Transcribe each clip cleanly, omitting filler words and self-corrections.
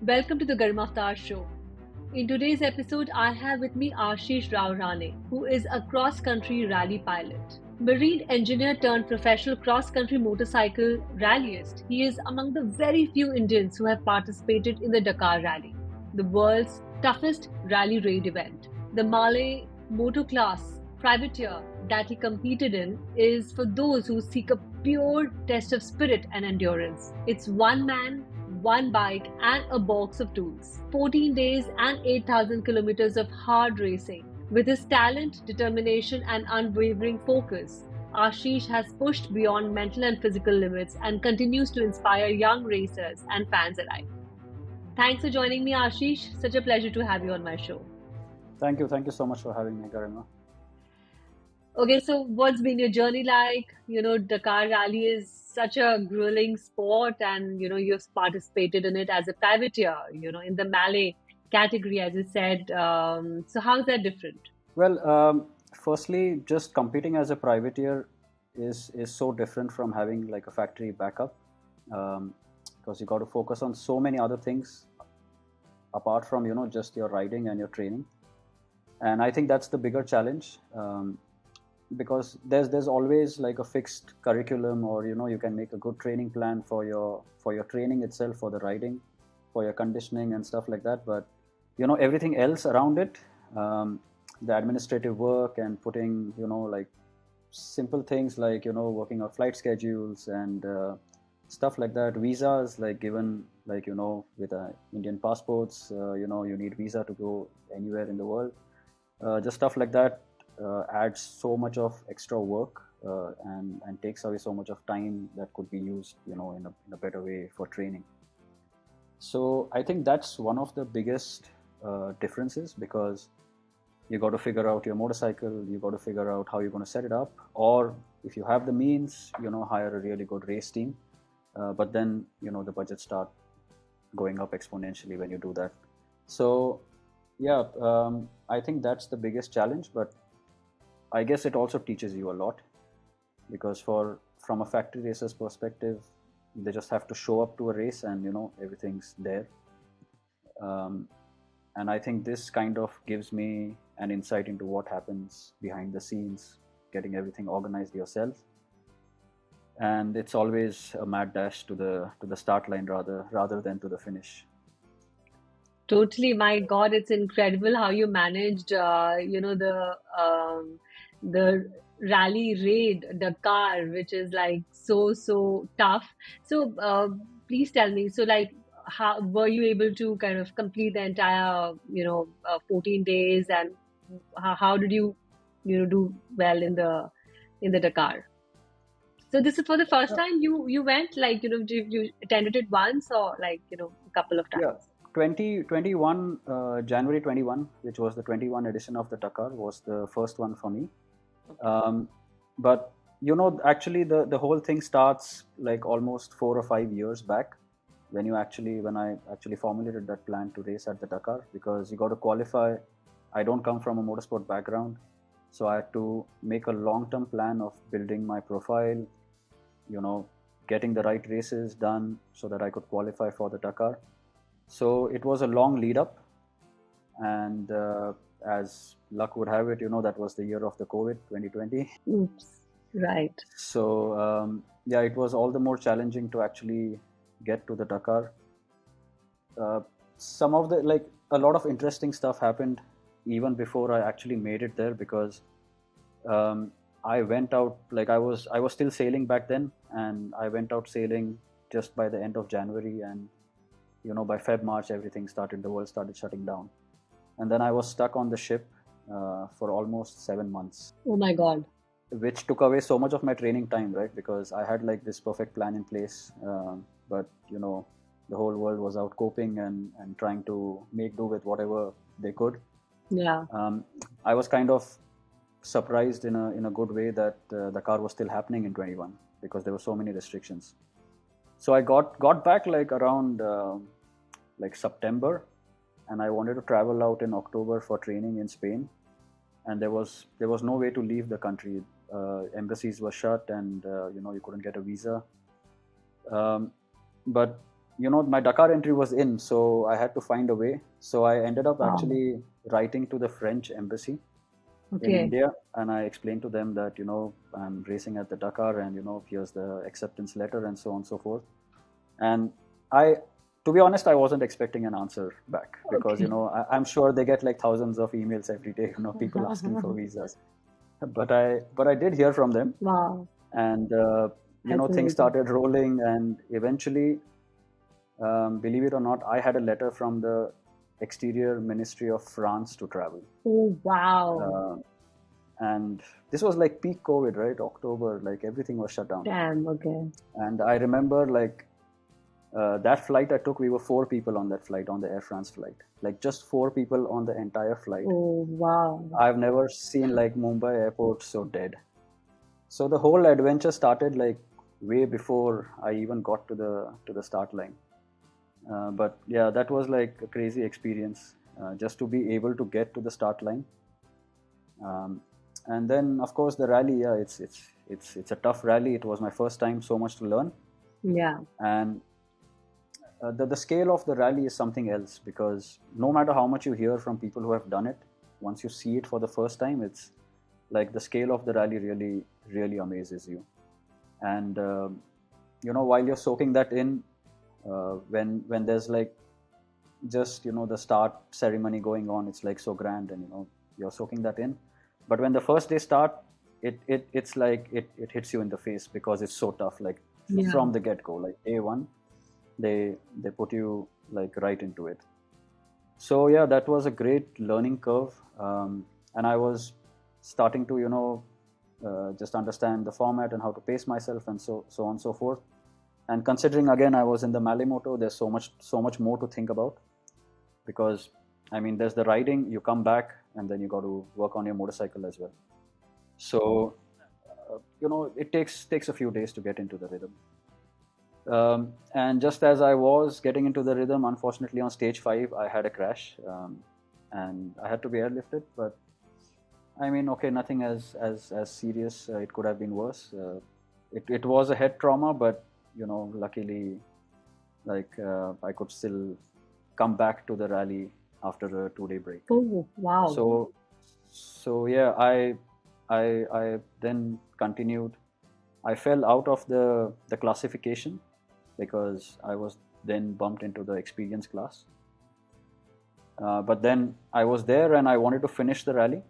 Welcome to the Garima Avtar show. In today's episode, I have with me Ashish Raorane, who is a cross-country rally pilot. Marine engineer turned professional cross-country motorcycle rallyist, he is among the very few Indians who have participated in the Dakar Rally, the world's toughest rally raid event. The Malay motoclass privateer that he competed in is for those who seek a pure test of spirit and endurance. It's one man, one bike, and a box of tools. 14 days and 8,000 kilometers of hard racing. With his talent, determination, and unwavering focus, Ashish has pushed beyond mental and physical limits and continues to inspire young racers and fans alike. Thanks for joining me, Ashish. Such a pleasure to have you on my show. Thank you so much for having me, Garima. Okay, so what's been your journey like? Dakar Rally is such a grueling sport, and you've participated in it as a privateer, in the Malay category, as you said. So, how's that different? Well, firstly, just competing as a privateer is so different from having like a factory backup, because you got to focus on so many other things apart from just your riding and your training, and I think that's the bigger challenge. Because there's always like a fixed curriculum, or you can make a good training plan for your training itself, for the riding, for your conditioning and stuff like that, but everything else around it, the administrative work and putting like simple things like working out flight schedules and stuff like that, visas like given like with Indian passports, you need visa to go anywhere in the world, just stuff like that adds so much of extra work, and takes away so much of time that could be used in a better way for training. So I think that's one of the biggest differences, because you got to figure out your motorcycle, you got to figure out how you're going to set it up, or if you have the means, hire a really good race team, but then the budgets start going up exponentially when you do that. So yeah, I think that's the biggest challenge, but I guess it also teaches you a lot, because from a factory racer's perspective, they just have to show up to a race and everything's there. And I think this kind of gives me an insight into what happens behind the scenes, getting everything organized yourself. And it's always a mad dash to the start line rather than to the finish. Totally, my God, it's incredible how you managed, the rally raid Dakar, which is like so tough. So, please tell me, so like, how were you able to kind of complete the entire, 14 days, and how did you, do well in the Dakar? So this is for the first Yeah, time you went, like, you attended it once, or like, a couple of yeah. times? 2021, January 21, which was the 21 edition of the Dakar, was the first one for me. Um, but actually, the whole thing starts like almost 4 or 5 years back, when I actually formulated that plan to race at the Dakar, because you got to qualify. I don't come from a motorsport background, so I had to make a long-term plan of building my profile, you know, getting the right races done so that I could qualify for the Dakar. So it was a long lead up, and as luck would have it, that was the year of the COVID 2020. Oops. Right. So yeah, it was all the more challenging to actually get to the Dakar. Some of the like a lot of interesting stuff happened even before I actually made it there, because I went out like I was still sailing back then, and I went out sailing just by the end of January, and by Feb March the world started shutting down, and then I was stuck on the ship for almost 7 months, Oh my God. which took away so much of my training time, right? Because I had like this perfect plan in place, but the whole world was out coping and trying to make do with whatever they could. Yeah. I was kind of surprised in a good way that the car was still happening in 21, because there were so many restrictions. So I got back like around like September, and I wanted to travel out in October for training in Spain, and there was no way to leave the country. Embassies were shut, and you couldn't get a visa. But my Dakar entry was in, so I had to find a way. So I ended up Wow. actually writing to the French embassy in Okay. India, and I explained to them that I'm racing at the Dakar, and here's the acceptance letter, and so on and so forth. And I, to be honest, I wasn't expecting an answer back, because Okay. I'm sure they get like thousands of emails every day, people asking for visas. But I did hear from them, Wow. and That's things amazing. started rolling, and eventually, believe it or not, I had a letter from the Exterior Ministry of France to travel. Oh, wow. Uh, and this was like peak COVID, right? October, like everything was shut down. Damn. Okay. And I remember, like, that flight I took, we were four people on that flight, on the Air France flight. Like, just four people on the entire flight. Oh, wow. I've never seen like Mumbai airport so dead. So the whole adventure started like way before I even got to the start line. But yeah, that was like a crazy experience, just to be able to get to the start line. Um, and then, of course, the rally. Yeah, it's a tough rally. It was my first time, so much to learn. Yeah. And the scale of the rally is something else, because no matter how much you hear from people who have done it, once you see it for the first time, it's like the scale of the rally really, really amazes you. And while you're soaking that in, when there's like just the start ceremony going on, it's like so grand, and you're soaking that in. But when the first day start, it's like it hits you in the face, because it's so tough, like Yeah. from the get-go, like day one, they put you like right into it. So yeah, that was a great learning curve. And I was starting to just understand the format and how to pace myself, and so on and so forth. And considering, again, I was in the Malimoto, there's so much more to think about, because I mean, there's the riding, you come back, and then you got to work on your motorcycle as well. So it takes a few days to get into the rhythm. And just as I was getting into the rhythm, unfortunately, on stage 5, I had a crash, and I had to be airlifted. But I mean, okay, nothing as serious. It could have been worse. It was a head trauma, but luckily, like, I could still come back to the rally after a 2-day break. Oh, wow. So yeah, I then continued. I fell out of the classification, because I was then bumped into the experience class. But then I was there, and I wanted to finish the rally.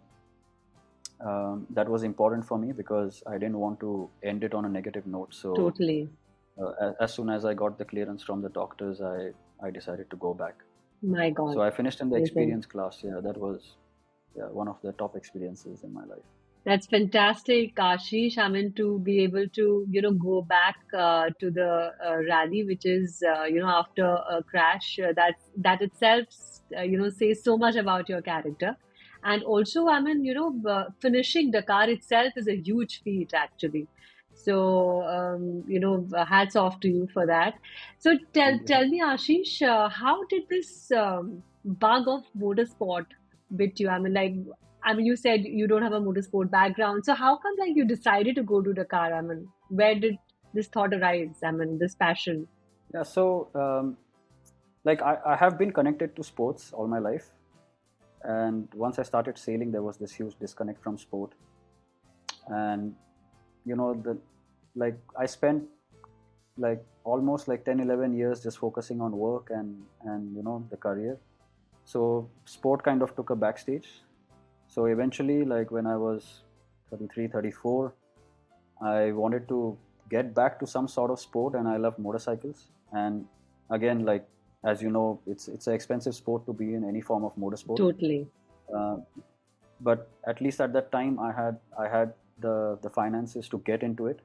That was important for me, because I didn't want to end it on a negative note. So Totally. as soon as I got the clearance from the doctors, I decided to go back. My So God. I finished in the Amazing. experience class. Yeah, that was, yeah, one of the top experiences in my life. That's fantastic, Ashish. I mean, to be able to, go back to the rally, which is, after a crash, that itself, says so much about your character. And also, I mean, finishing Dakar itself is a huge feat, actually. So, hats off to you for that. So, tell Thank you. tell me, Ashish, how did this bug of motorsport bit you? I mean, you said you don't have a motorsport background, so how come like you decided to go to Dakar? I mean, where did this thought arise? I mean, this passion. Yeah, so like, I have been connected to sports all my life, and once I started sailing, there was this huge disconnect from sport. And the like, I spent like almost like 10, 11 years just focusing on work and the career. So sport kind of took a backstage. So eventually, like, when I was 33, 34, I wanted to get back to some sort of sport, and I love motorcycles. And again, like, as you know, it's an expensive sport to be in any form of motorsport. Totally. Uh, but at least at that time, I had the finances to get into it.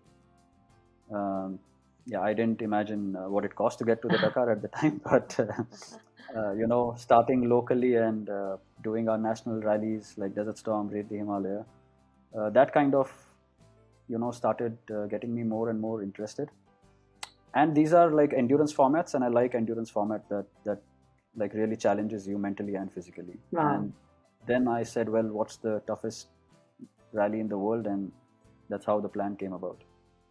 Um, yeah, I didn't imagine what it cost to get to the Dakar at the time, but starting locally and doing our national rallies like Desert Storm, Raid the Himalaya, that kind of started getting me more and more interested. And these are like endurance formats, and I like endurance format that like really challenges you mentally and physically. Wow. And then I said, well, what's the toughest rally in the world? And that's how the plan came about.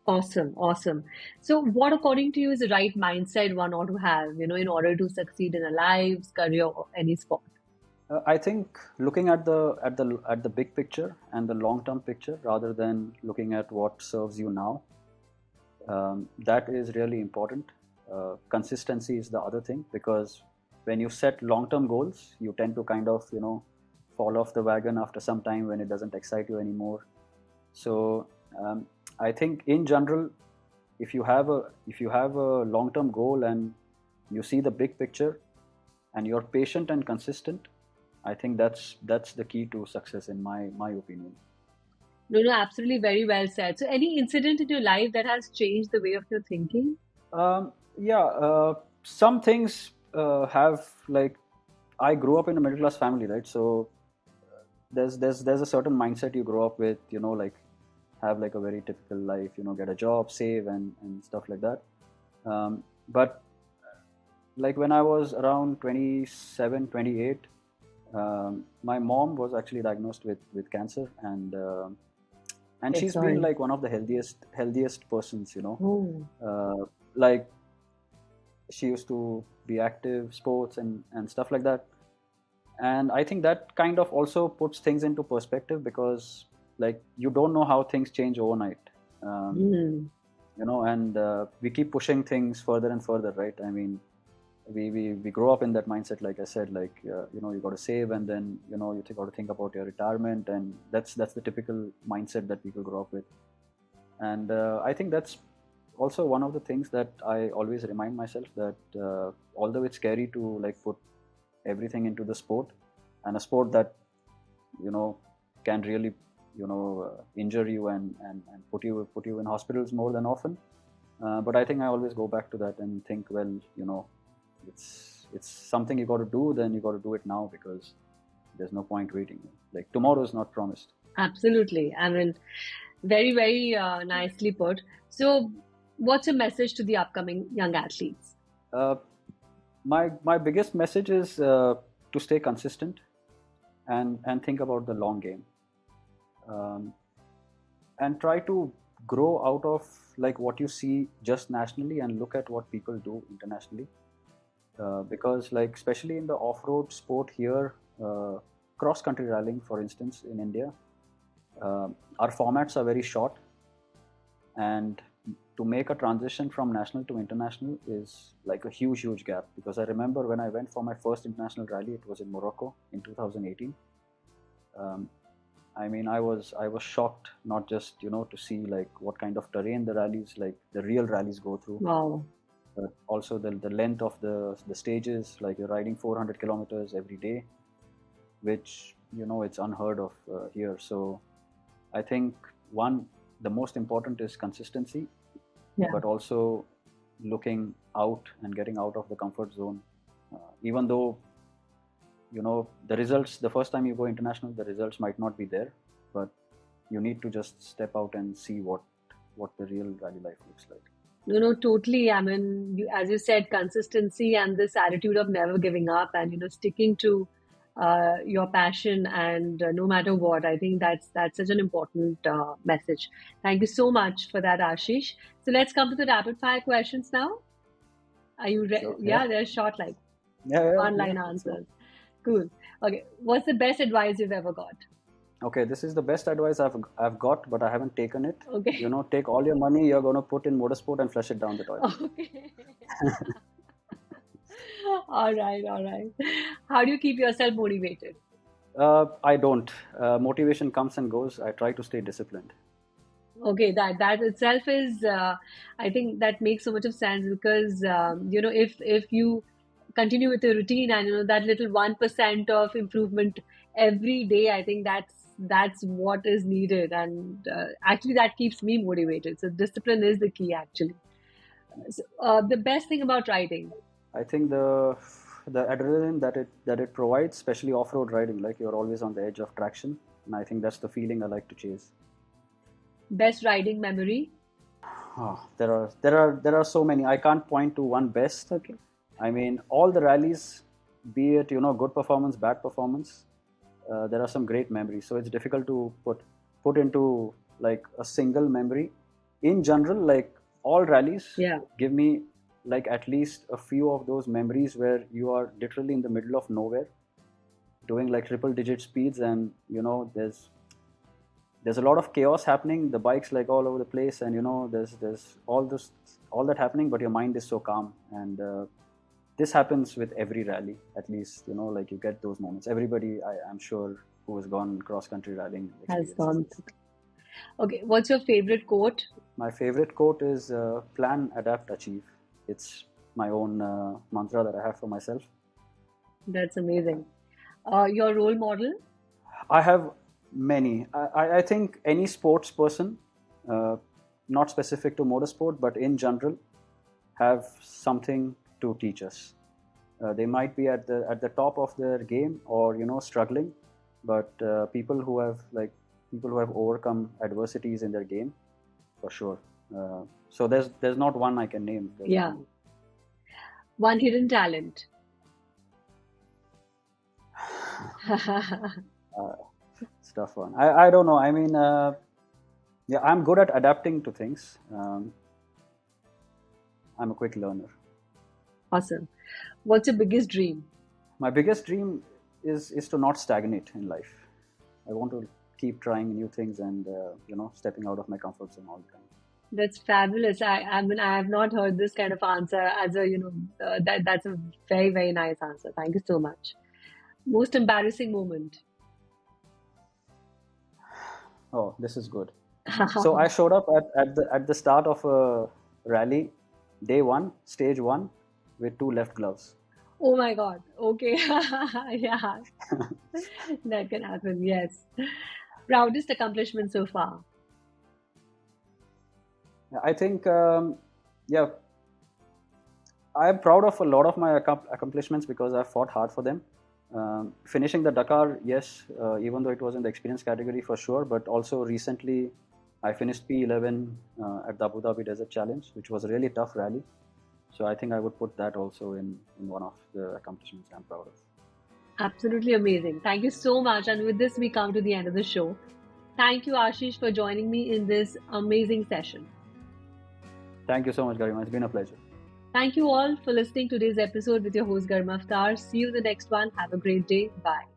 Awesome, awesome. So, what according to you is the right mindset one ought to have, in order to succeed in a lives, career, or any sport? I think looking at the big picture and the long term picture rather than looking at what serves you now, that is really important. Consistency is the other thing, because when you set long term goals, you tend to kind of fall off the wagon after some time when it doesn't excite you anymore. So I think in general, if you have a long term goal and you see the big picture and you're patient and consistent, I think that's the key to success in my opinion. No, no, absolutely very well said. So, any incident in your life that has changed the way of your thinking? Yeah, some things have, like, I grew up in a middle class family, right? So there's a certain mindset you grow up with, like have like a very typical life, get a job, save, and stuff like that. But like when I was around 27, 28, my mom was actually diagnosed with cancer, and Okay, she's been sorry. like one of the healthiest persons, Oh, like she used to be active sports and stuff like that. And I think that kind of also puts things into perspective, because like you don't know how things change overnight. um, hmm. and we keep pushing things further and further, right? I mean, we grow up in that mindset, like I said, like you got to save, and then you got to think about your retirement, and that's the typical mindset that people grow up with. And I think that's also one of the things that I always remind myself, that although it's scary to like put everything into the sport, and a sport that you know can really injure you and put you in hospitals more than often. But I think I always go back to that and think, well, it's something you got to do, then you got to do it now, because there's no point waiting. Like tomorrow is not promised. Absolutely. I mean, very, very nicely put. So, what's your message to the upcoming young athletes? uh, my biggest message is to stay consistent and think about the long game, um, and try to grow out of like what you see just nationally and look at what people do internationally. Because like especially in the off-road sport here, cross country rallying for instance in India, uh, our formats are very short, and to make a transition from national to international is like a huge gap. Because I remember when I went for my first international rally, it was in Morocco in 2018. um, I mean, I was shocked, not just to see like what kind of terrain the rallies, like the real rallies, go through, Wow. but also the length of the stages. Like you're riding 400 kilometers every day, which it's unheard of here. So I think one the most important is consistency, Yeah. but also looking out and getting out of the comfort zone. Even though the results, the first time you go international, the results might not be there, but you need to just step out and see what the real rally life looks like. Totally. I mean, as you said, consistency and this attitude of never giving up and sticking to your passion and no matter what. I think that's such an important message. Thank you so much for that, Ashish. So let's come to the rapid fire questions now. Are you ready? Sure. Yeah. Yeah, they're short, like one Yeah. line Let's go. answers. Cool. Okay. What's the best advice you've ever got? Okay, this is the best advice I've got, but I haven't taken it. Okay. Take all your money you're gonna put in motorsport and flush it down the toilet. Okay. All right. All right. How do you keep yourself motivated? I don't. Motivation comes and goes. I try to stay disciplined. Okay, that itself is, I think that makes so much of sense because if you continue with the routine and that little 1% of improvement every day, I think that's what is needed, and actually that keeps me motivated. So discipline is the key, actually. So, the best thing about riding, I think the adrenaline that it provides, especially off-road riding, like you're always on the edge of traction, and I think that's the feeling I like to chase. best riding memory. There are so many. I can't point to one best. Okay. I mean, all the rallies, be it good performance, bad performance, there are some great memories. So it's difficult to put into like a single memory. in general, like all rallies Yeah. give me like at least a few of those memories where you are literally in the middle of nowhere doing like triple digit speeds, and there's a lot of chaos happening, the bikes like all over the place, and there's all that happening, but your mind is so calm. And this happens with every rally, at least, like you get those moments. Everybody, I'm sure, who has gone cross country rallying Has experiences gone. this. Okay, what's your favorite quote? My favorite quote is plan, adapt, achieve. It's my own mantra that I have for myself. That's amazing. Your role model? I have many. I think any sports person, uh, not specific to motorsport, but in general, have something to teach us. They might be at the top of their game, or struggling, but people who have overcome adversities in their game, for sure. So there's not one I can name. There's Yeah. many. One hidden talent. It's a tough one. I don't know. I mean, yeah, I'm good at adapting to things. I'm a quick learner. Awesome. What's your biggest dream? My biggest dream is to not stagnate in life. I want to keep trying new things, and stepping out of my comfort zone all the time. That's fabulous. I mean, I have not heard this kind of answer as a, that's a very, very nice answer. Thank you so much. Most embarrassing moment. Oh, this is good. So I showed up at the start of a rally, day one, stage one, with two left gloves. Oh my God. Okay. Yeah, that can happen. Yes. Proudest accomplishment so far. I think, yeah, I'm proud of a lot of my accomplishments because I fought hard for them. Finishing the Dakar, yes, even though it was in the experience category for sure, but also recently I finished P11 at the Abu Dhabi Desert Challenge, which was a really tough rally. So I think I would put that also in one of the accomplishments I'm proud of. Absolutely amazing. Thank you so much. And with this, we come to the end of the show. Thank you, Ashish, for joining me in this amazing session. Thank you so much, Garima. It's been a pleasure. Thank you all for listening to today's episode with your host Garima Avtar. See you in the next one. Have a great day. Bye.